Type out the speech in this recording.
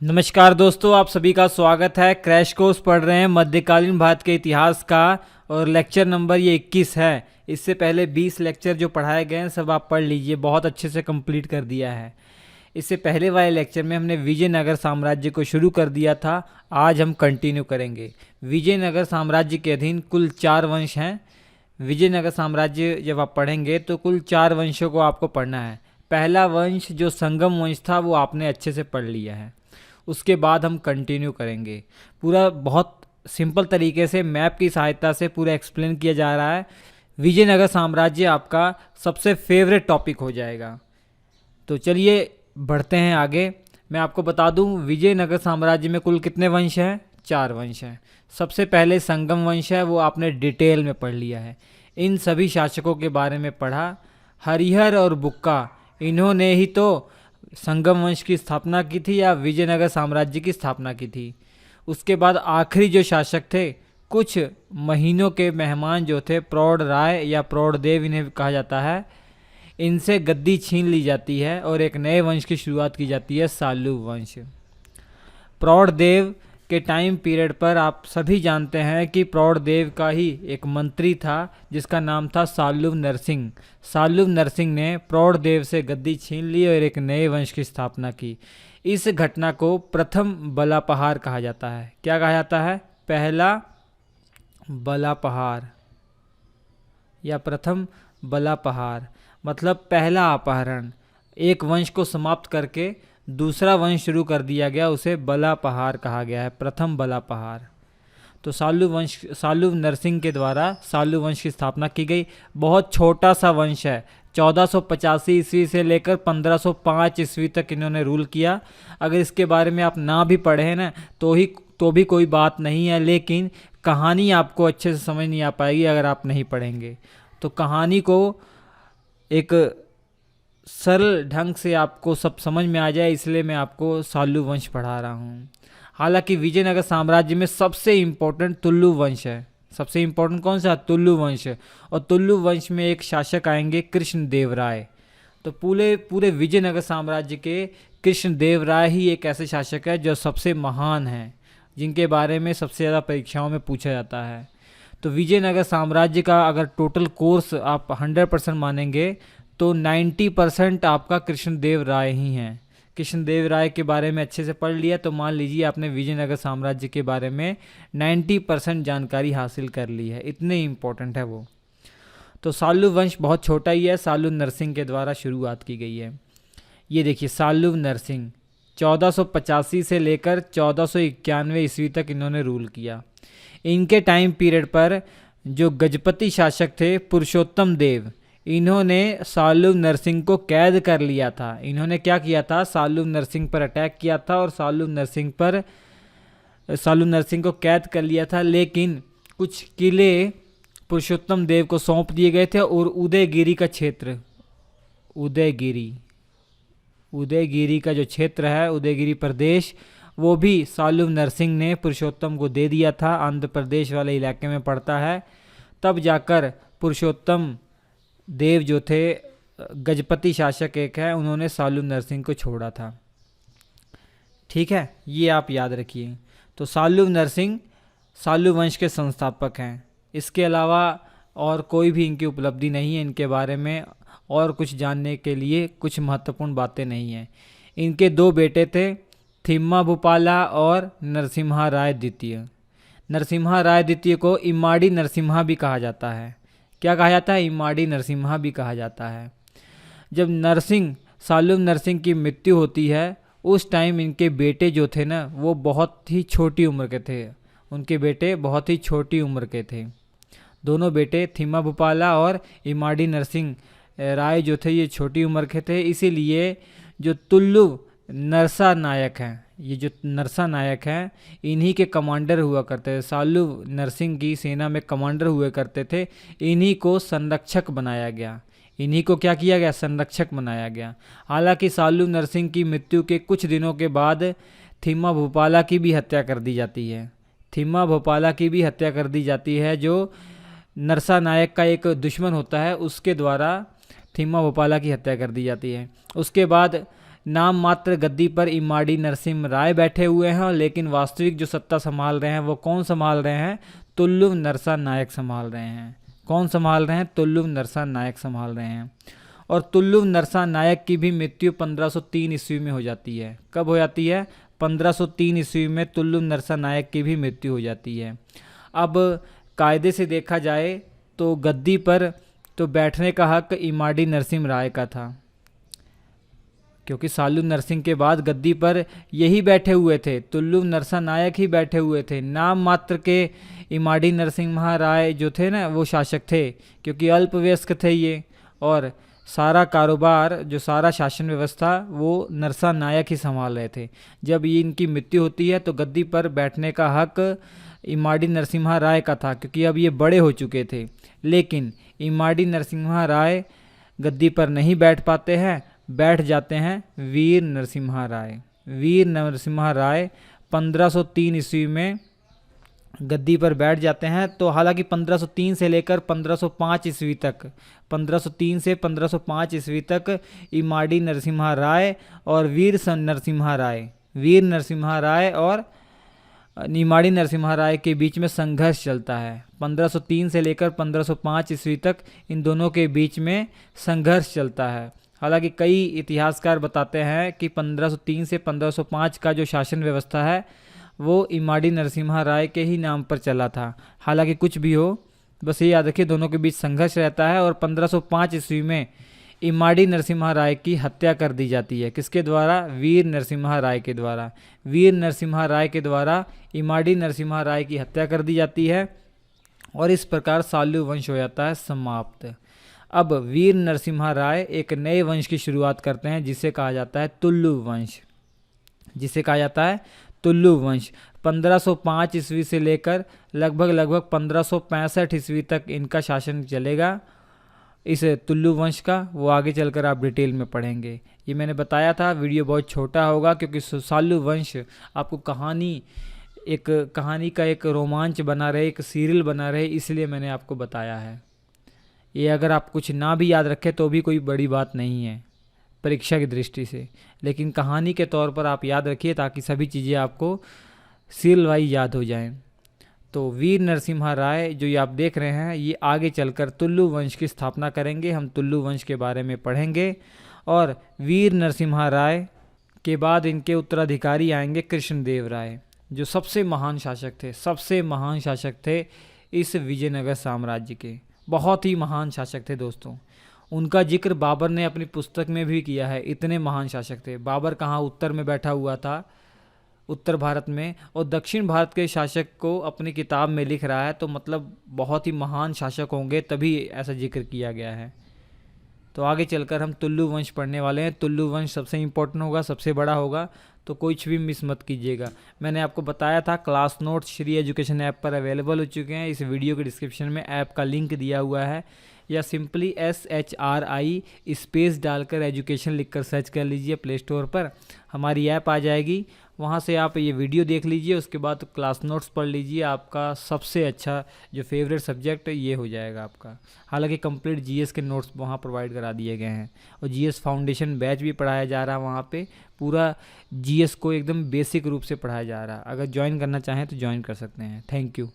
नमस्कार दोस्तों, आप सभी का स्वागत है। क्रैश कोर्स पढ़ रहे हैं मध्यकालीन भारत के इतिहास का और लेक्चर नंबर ये 21 है। इससे पहले 20 लेक्चर जो पढ़ाए गए हैं सब आप पढ़ लीजिए, बहुत अच्छे से कंप्लीट कर दिया है। इससे पहले वाले लेक्चर में हमने विजयनगर साम्राज्य को शुरू कर दिया था। आज हम कंटिन्यू करेंगे। विजयनगर साम्राज्य के अधीन कुल 4 वंश हैं। विजयनगर साम्राज्य जब आप पढ़ेंगे तो कुल 4 वंशों को आपको पढ़ना है। पहला वंश जो संगम वंश था वो आपने अच्छे से पढ़ लिया है। उसके बाद हम कंटिन्यू करेंगे। पूरा बहुत सिंपल तरीके से मैप की सहायता से पूरा एक्सप्लेन किया जा रहा है। विजयनगर साम्राज्य आपका सबसे फेवरेट टॉपिक हो जाएगा। तो चलिए बढ़ते हैं आगे। मैं आपको बता दूं, विजयनगर साम्राज्य में कुल कितने वंश हैं? 4 वंश हैं। सबसे पहले संगम वंश है, वो आपने डिटेल में पढ़ लिया है। इन सभी शासकों के बारे में पढ़ा। हरिहर और बुक्का, इन्होंने ही तो संगम वंश की स्थापना की थी या विजयनगर साम्राज्य की स्थापना की थी। उसके बाद आखिरी जो शासक थे, कुछ महीनों के मेहमान जो थे, प्रौढ़ राय या प्रौढ़ देव इन्हें कहा जाता है, इनसे गद्दी छीन ली जाती है और एक नए वंश की शुरुआत की जाती है, सालू वंश। प्रौढ़ देव के टाइम पीरियड पर आप सभी जानते हैं कि प्रौढ़ देव का ही एक मंत्री था जिसका नाम था साल्लुव नरसिंह। साल्लुव नरसिंह ने प्रौढ़ देव से गद्दी छीन ली और एक नए वंश की स्थापना की। इस घटना को प्रथम बलापहार कहा जाता है। क्या कहा जाता है? पहला बलापहार या प्रथम बलापहार, मतलब पहला अपहरण। एक वंश को समाप्त करके दूसरा वंश शुरू कर दिया गया, उसे बलापहार कहा गया है, प्रथम बलापहार। तो सालू नरसिंह के द्वारा सालू वंश की स्थापना की गई। बहुत छोटा सा वंश है। 1485 ईस्वी से लेकर 1505 ईस्वी तक इन्होंने रूल किया। अगर इसके बारे में आप ना भी पढ़े ना तो भी कोई बात नहीं है, लेकिन कहानी आपको अच्छे से समझ नहीं आ पाएगी अगर आप नहीं पढ़ेंगे। तो कहानी को एक सरल ढंग से आपको सब समझ में आ जाए, इसलिए मैं आपको सालू वंश पढ़ा रहा हूँ। हालांकि विजयनगर साम्राज्य में सबसे इम्पोर्टेंट तुल्लु वंश है। सबसे इम्पोर्टेंट कौन सा? तुल्लु वंश। और तुल्लु वंश में एक शासक आएंगे, कृष्णदेव राय। तो पूरे पूरे विजयनगर साम्राज्य के कृष्णदेव राय ही एक ऐसे शासक है जो सबसे महान हैं, जिनके बारे में सबसे ज़्यादा परीक्षाओं में पूछा जाता है। तो विजयनगर साम्राज्य का अगर टोटल कोर्स आप 100% मानेंगे तो 90% आपका कृष्णदेव राय ही हैं। कृष्णदेव राय के बारे में अच्छे से पढ़ लिया तो मान लीजिए आपने विजयनगर साम्राज्य के बारे में 90% जानकारी हासिल कर ली है, इतने इम्पोर्टेंट है वो। तो सालू वंश बहुत छोटा ही है, सालू नरसिंह के द्वारा शुरुआत की गई है। ये देखिए, सालू नरसिंह 1485 से लेकर 1491 ईस्वी तक इन्होंने रूल किया। इनके टाइम पीरियड पर जो गजपति शासक थे, पुरुषोत्तम देव, इन्होंने सालू नरसिंह को कैद कर लिया था। इन्होंने क्या किया था? सालू नरसिंह पर अटैक किया था और सालू नरसिंह को कैद कर लिया था, लेकिन कुछ किले पुरुषोत्तम देव को सौंप दिए गए थे और उदयगिरी का क्षेत्र, उदयगिरी का जो क्षेत्र है, उदयगिरी प्रदेश, वो भी सालू नरसिंह ने पुरुषोत्तम को दे दिया था। आंध्र प्रदेश वाले इलाके में पड़ता है। तब जाकर पुरुषोत्तम देव जो थे, गजपति शासक एक है, उन्होंने सालू नरसिंह को छोड़ा था। ठीक है, ये आप याद रखिए। तो सालू नरसिंह सालू वंश के संस्थापक हैं। इसके अलावा और कोई भी इनकी उपलब्धि नहीं है। इनके बारे में और कुछ जानने के लिए कुछ महत्वपूर्ण बातें नहीं हैं। इनके 2 बेटे थे, थिम्मा भूपाला और नरसिम्हा राय द्वितीय। नरसिम्हा राय द्वितीय को इमाड़ी नरसिम्हा भी कहा जाता है। क्या कहा जाता है? इमाड़ी नरसिम्हा भी कहा जाता है। जब सालू नरसिंह की मृत्यु होती है, उस टाइम इनके बेटे जो थे ना, वो बहुत ही छोटी उम्र के थे। उनके बेटे बहुत ही छोटी उम्र के थे। दोनों बेटे थिम्मा भूपाला और इमाड़ी नरसिंह राय जो थे, ये छोटी उम्र के थे। इसीलिए जो तुल्लु नरसा नायक हैं, ये जो नरसा नायक हैं, इन्हीं के कमांडर हुआ करते थे। सालू नरसिंह की सेना में कमांडर हुए करते थे। इन्हीं को संरक्षक बनाया गया। इन्हीं को क्या किया गया? संरक्षक बनाया गया। हालांकि सालू नरसिंह की मृत्यु के कुछ दिनों के बाद थिम्मा भूपाला की भी हत्या कर दी जाती है। थिम्मा भोपाला की भी हत्या कर दी जाती है, जो नरसा नायक का एक दुश्मन होता है, उसके द्वारा थिम्मा भोपाला की हत्या कर दी जाती है। उसके बाद नाम मात्र गद्दी पर इमाड़ी नरसिम्हा राय बैठे हुए हैं, लेकिन वास्तविक जो सत्ता संभाल रहे हैं वो कौन संभाल रहे हैं? तुल्लु नरसा नायक संभाल रहे हैं। कौन संभाल रहे हैं? तुल्लु नरसा नायक संभाल रहे हैं। और तुल्लु नरसा नायक की भी मृत्यु 1503 ईस्वी में हो जाती है। कब हो जाती है? 1503 ईस्वी में तुल्लु नरसा नायक की भी मृत्यु हो जाती है। अब कायदे से देखा जाए तो गद्दी पर तो बैठने का हक इमाड़ी नरसिम्हा राय का था, क्योंकि सालू नरसिंह के बाद गद्दी पर यही बैठे हुए थे, तुल्लु नरसा नायक ही बैठे हुए थे। नाम मात्र के इमाड़ी नरसिम्हा राय जो थे ना वो शासक थे, क्योंकि अल्पवयस्क थे ये, और सारा कारोबार जो सारा शासन व्यवस्था वो नरसा नायक ही संभाल रहे थे। जब ये इनकी मृत्यु होती है तो गद्दी पर बैठने का हक इमाड़ी नरसिम्हा राय का था, क्योंकि अब ये बड़े हो चुके थे। लेकिन इमाड़ी नरसिम्हा राय गद्दी पर नहीं बैठ पाते हैं, बैठ जाते हैं वीर नरसिम्हा राय। वीर नरसिम्हा राय 1503 ईस्वी में गद्दी पर बैठ जाते हैं। तो हालांकि 1503 से लेकर 1505 ईस्वी तक, 1503 से 1505 ईस्वी तक इमाड़ी नरसिम्हा राय और वीर नरसिम्हा राय और इमाड़ी नरसिम्हा राय के बीच में संघर्ष चलता है। 1503 से लेकर 1505 ईस्वी तक इन दोनों के बीच में संघर्ष चलता है। हालांकि कई इतिहासकार बताते हैं कि 1503 से 1505 का जो शासन व्यवस्था है वो इमाड़ी नरसिम्हा राय के ही नाम पर चला था। हालांकि कुछ भी हो, बस ये याद रखिए दोनों के बीच संघर्ष रहता है। और 1505 ईस्वी में इमाड़ी नरसिम्हा राय की हत्या कर दी जाती है। किसके द्वारा? वीर नरसिम्हा राय के द्वारा। वीर नरसिम्हा राय के द्वारा इमाड़ी नरसिम्हा राय की हत्या कर दी जाती है और इस प्रकार साल्लू वंश हो जाता है समाप्त। अब वीर नरसिम्हा राय एक नए वंश की शुरुआत करते हैं जिसे कहा जाता है तुल्लु वंश। जिसे कहा जाता है तुल्लु वंश। 1505 ईस्वी से लेकर लगभग 1565 ईस्वी तक इनका शासन चलेगा, इस तुल्लु वंश का। वो आगे चलकर आप डिटेल में पढ़ेंगे। ये मैंने बताया था, वीडियो बहुत छोटा होगा क्योंकि साल्लू वंश आपको कहानी का एक रोमांच बना रहे, एक सीरियल बना रहे, इसलिए मैंने आपको बताया है। ये अगर आप कुछ ना भी याद रखें तो भी कोई बड़ी बात नहीं है परीक्षा की दृष्टि से, लेकिन कहानी के तौर पर आप याद रखिए ताकि सभी चीज़ें आपको सीरियल वाइज याद हो जाएं। तो वीर नरसिम्हा राय जो ये आप देख रहे हैं, ये आगे चलकर तुल्लु वंश की स्थापना करेंगे। हम तुल्लु वंश के बारे में पढ़ेंगे। और वीर नरसिम्हा राय के बाद इनके उत्तराधिकारी आएंगे कृष्णदेव राय, जो सबसे महान शासक थे इस विजयनगर साम्राज्य के। बहुत ही महान शासक थे दोस्तों। उनका जिक्र बाबर ने अपनी पुस्तक में भी किया है, इतने महान शासक थे। बाबर कहाँ उत्तर में बैठा हुआ था, उत्तर भारत में, और दक्षिण भारत के शासक को अपनी किताब में लिख रहा है, तो मतलब बहुत ही महान शासक होंगे, तभी ऐसा जिक्र किया गया है। तो आगे चलकर हम तुल्लु वंश पढ़ने वाले हैं। तुल्लु वंश सबसे इम्पोर्टेंट होगा, सबसे बड़ा होगा, तो कुछ भी मिस मत कीजिएगा। मैंने आपको बताया था class notes Shri education app पर अवेलेबल हो चुके हैं। इस वीडियो के डिस्क्रिप्शन में ऐप का लिंक दिया हुआ है, या सिंपली SHRI स्पेस डालकर एजुकेशन लिखकर सर्च कर लीजिए प्ले स्टोर पर, हमारी ऐप आ जाएगी। वहाँ से आप ये वीडियो देख लीजिए, उसके बाद क्लास नोट्स पढ़ लीजिए। आपका सबसे अच्छा जो फेवरेट सब्जेक्ट ये हो जाएगा आपका। हालांकि कंप्लीट GS के नोट्स वहाँ प्रोवाइड करा दिए गए हैं, और GS फाउंडेशन बैच भी पढ़ाया जा रहा है वहाँ पे। पूरा GS को एकदम बेसिक रूप से पढ़ाया जा रहा है। अगर ज्वाइन करना चाहें तो ज्वाइन कर सकते हैं। Thank you.